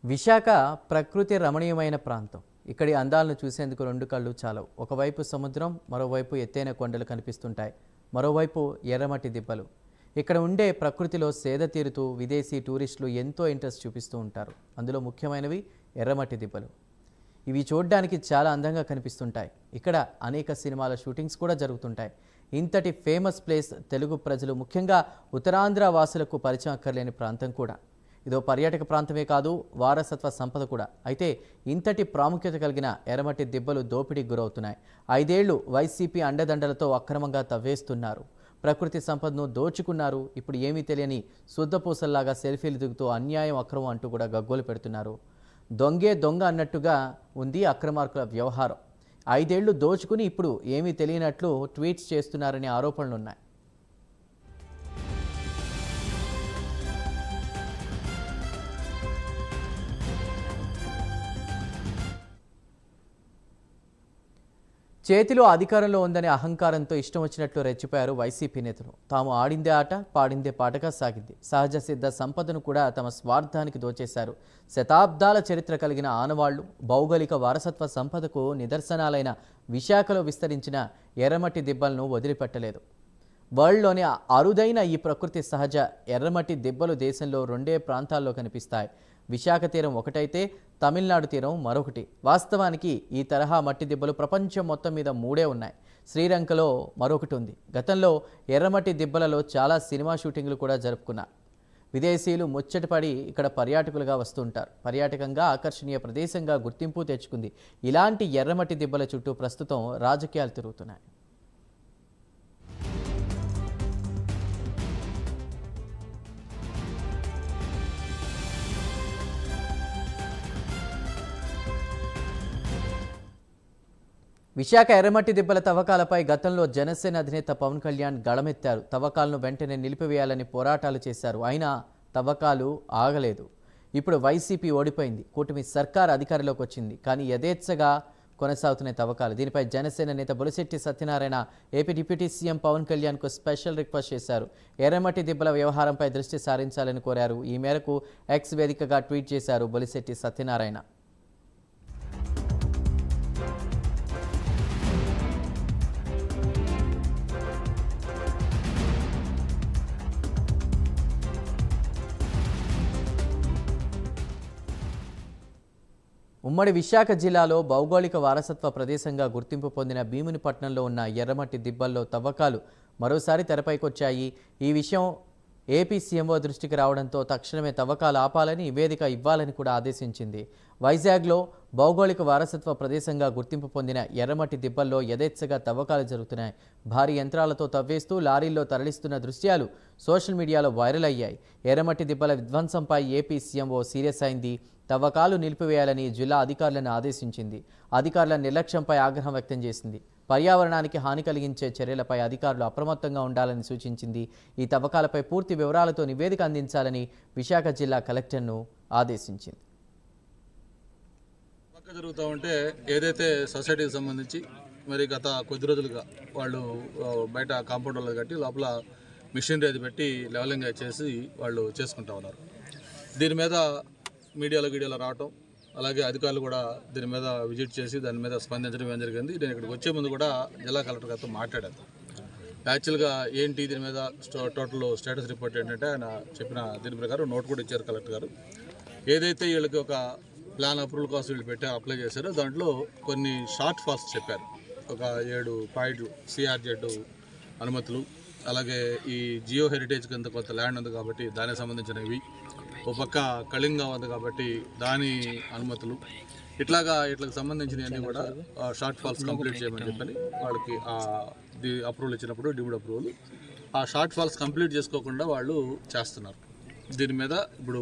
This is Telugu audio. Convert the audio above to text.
విశాఖ ప్రకృతి రమణీయమైన ప్రాంతం. ఇక్కడి అందాలను చూసేందుకు రెండు కళ్ళు చాలవు. ఒకవైపు సముద్రం, మరోవైపు ఎత్తైన కొండలు కనిపిస్తుంటాయి. మరోవైపు ఎర్రమట్టి దిబ్బలు. ఇక్కడ ఉండే ప్రకృతిలో సేద తీరుతూ విదేశీ టూరిస్టులు ఎంతో ఇంట్రెస్ట్ చూపిస్తూ ఉంటారు. అందులో ముఖ్యమైనవి ఎర్రమట్టి దిబ్బలు. ఇవి చూడడానికి చాలా అందంగా కనిపిస్తుంటాయి. ఇక్కడ అనేక సినిమాల షూటింగ్స్ కూడా జరుగుతుంటాయి. ఇంతటి ఫేమస్ ప్లేస్ తెలుగు ప్రజలు, ముఖ్యంగా ఉత్తరాంధ్ర వాసులకు పరిచయం అక్కర్లేని ప్రాంతం కూడా. ఇదో పర్యాటక ప్రాంతమే కాదు, వారసత్వ సంపద కూడా. అయితే ఇంతటి ప్రాముఖ్యత కలిగిన ఎర్రమట్టి దిబ్బలు దోపిడీకి గురవుతున్నాయి. 5 ఏళ్లు వైసీపీ అండదండలతో అక్రమంగా తవ్వేస్తున్నారు. ప్రకృతి సంపదను దోచుకున్నారు. ఇప్పుడు ఏమీ తెలియని శుద్ధపూసల్లాగా సెల్ఫీలు దిగుతూ అన్యాయం, అక్రమం అంటూ కూడా గగ్గోలు పెడుతున్నారు. దొంగే దొంగ అన్నట్టుగా ఉంది అక్రమార్కుల వ్యవహారం. 5 ఏళ్లు దోచుకుని ఇప్పుడు ఏమీ తెలియనట్లు ట్వీట్స్ చేస్తున్నారనే ఆరోపణలున్నాయి. చేతిలో అధికారంలో ఉందనే అహంకారంతో ఇష్టం వచ్చినట్లు రెచ్చిపోయారు వైసీపీ నేతలు. తాము ఆడిందే ఆట, పాడిందే పాటగా సాగింది. సహజ సిద్ధ సంపదను కూడా తమ స్వార్థానికి దోచేశారు. శతాబ్దాల చరిత్ర కలిగిన ఆనవాళ్లు, భౌగోళిక వారసత్వ సంపదకు నిదర్శనాలైన విశాఖలో విస్తరించిన ఎర్రమట్టి దిబ్బలను వదిలిపెట్టలేదు. వరల్డ్లోని అరుదైన ఈ ప్రకృతి సహజ ఎర్రమట్టి దిబ్బలు దేశంలో 2 ప్రాంతాల్లో కనిపిస్తాయి. విశాఖ తీరం ఒకటైతే తమిళనాడు తీరం మరొకటి. వాస్తవానికి ఈ తరహా మట్టి దిబ్బలు ప్రపంచం మొత్తం మీద 3 ఉన్నాయి. శ్రీలంకలో మరొకటి ఉంది. గతంలో ఎర్రమట్టి దిబ్బలలో చాలా సినిమా షూటింగ్లు కూడా జరుపుకున్నారు. విదేశీయులు ముచ్చటపడి ఇక్కడ పర్యాటకులుగా వస్తుంటారు. పర్యాటకంగా ఆకర్షణీయ ప్రదేశంగా గుర్తింపు తెచ్చుకుంది. ఇలాంటి ఎర్రమట్టి దిబ్బల చుట్టూ ప్రస్తుతం రాజకీయాలు తిరుగుతున్నాయి. విశాఖ ఎర్రమట్టి దిబ్బల తవ్వకాలపై గతంలో జనసేన అధినేత పవన్ కళ్యాణ్ గళమెత్తారు. తవ్వకాలను వెంటనే నిలిపివేయాలని పోరాటాలు చేశారు. అయినా తవ్వకాలు ఆగలేదు. ఇప్పుడు వైసీపీ ఓడిపోయింది. కూటమి సర్కార్ అధికారంలోకి వచ్చింది. కానీ యథేచ్ఛగా కొనసాగుతున్న తవ్వకాలు. దీనిపై జనసేన నేత Bolisetti Satyanarayana AP deputy CM Pawan కళ్యాణ్కు స్పెషల్ రిక్వెస్ట్ చేశారు. ఎర్రమట్టి దిబ్బల వ్యవహారంపై దృష్టి సారించాలని కోరారు. ఈ మేరకు ఎక్స్ వేదికగా ట్వీట్ చేశారు బొలిశెట్టి సత్యనారాయణ. ఉమ్మడి విశాఖ జిల్లాలో భౌగోళిక వారసత్వ ప్రదేశంగా గుర్తింపు పొందిన భీమునిపట్నంలో ఉన్న ఎర్రమట్టి దిబ్బల్లో తవ్వకాలు మరోసారి తెరపైకొచ్చాయి. ఈ విషయం ఏపీ సీఎంఓ దృష్టికి రావడంతో తక్షణమే తవ్వకాలు ఆపాలని నివేదిక ఇవ్వాలని కూడా ఆదేశించింది. వైజాగ్లో భౌగోళిక వారసత్వ ప్రదేశంగా గుర్తింపు పొందిన ఎర్రమట్టి దిబ్బల్లో యథేచ్ఛగా తవ్వకాలు జరుగుతున్నాయి. భారీ యంత్రాలతో తవ్వేస్తూ లారీల్లో తరలిస్తున్న దృశ్యాలు సోషల్ మీడియాలో వైరల్ అయ్యాయి. ఎర్రమట్టి దిబ్బల విధ్వంసంపై ఏపీ సీఎంఓ సీరియస్ అయింది. తవ్వకాలు నిలిపివేయాలని జిల్లా అధికారులను ఆదేశించింది. అధికారుల నిర్లక్ష్యంపై ఆగ్రహం వ్యక్తం చేసింది. పర్యావరణానికి హాని కలిగించే చర్యలపై అధికారులు అప్రమత్తంగా ఉండాలని సూచించింది. ఈ తవ్వకాలపై పూర్తి వివరాలతో నివేదిక అందించాలని విశాఖ జిల్లా కలెక్టర్ను ఆదేశించింది. జరుగుతూ ఉంటే ఏదైతే సొసైటీకి సంబంధించి మరి గత కొద్ది రోజులుగా వాళ్ళు బయట కాంపౌండ్ వాళ్ళు కట్టి లోపల మిషనరీ అది పెట్టి లెవెలింగ్ చేసి వాళ్ళు చేసుకుంటా ఉన్నారు. దీని మీద మీడియాలో రావటం, అలాగే అధికారులు కూడా దీని మీద విజిట్ చేసి దాని మీద స్పందించడం ఏం జరిగింది. నేను ఇక్కడికి వచ్చే ముందు కూడా జిల్లా కలెక్టర్ గారితో మాట్లాడాను. యాక్చువల్గా ఏంటి దీని మీద టోటల్ స్టేటస్ రిపోర్ట్ ఏంటంటే ఆయన చెప్పిన దీని ప్రకారం నోట్ కూడా ఇచ్చారు కలెక్టర్ గారు. ఏదైతే వీళ్ళకి ఒక ప్లాన్ అప్రూవల్ కోసం వీళ్ళు పెట్టారు, అప్లై చేశారో దాంట్లో కొన్ని షార్ట్ ఫాల్స్ చెప్పారు. ఒక 7 పాయింట్లు సిఆర్జెడ్ అనుమతులు, అలాగే ఈ జియో హెరిటేజ్ కింద కొంత ల్యాండ్ ఉంది కాబట్టి దానికి సంబంధించినవి, ఒక పక్క కళింగా ఉంది కాబట్టి దాని అనుమతులు, ఇట్లకు సంబంధించినవన్నీ కూడా షార్ట్ ఫాల్స్ కంప్లీట్ చేయమని చెప్పని వాళ్ళకి అప్రూవల్ ఇచ్చినప్పుడు డిమ్డ్ అప్రూవల్ ఆ షార్ట్ ఫాల్స్ కంప్లీట్ చేసుకోకుండా వాళ్ళు చేస్తున్నారు. దీని మీద ఇప్పుడు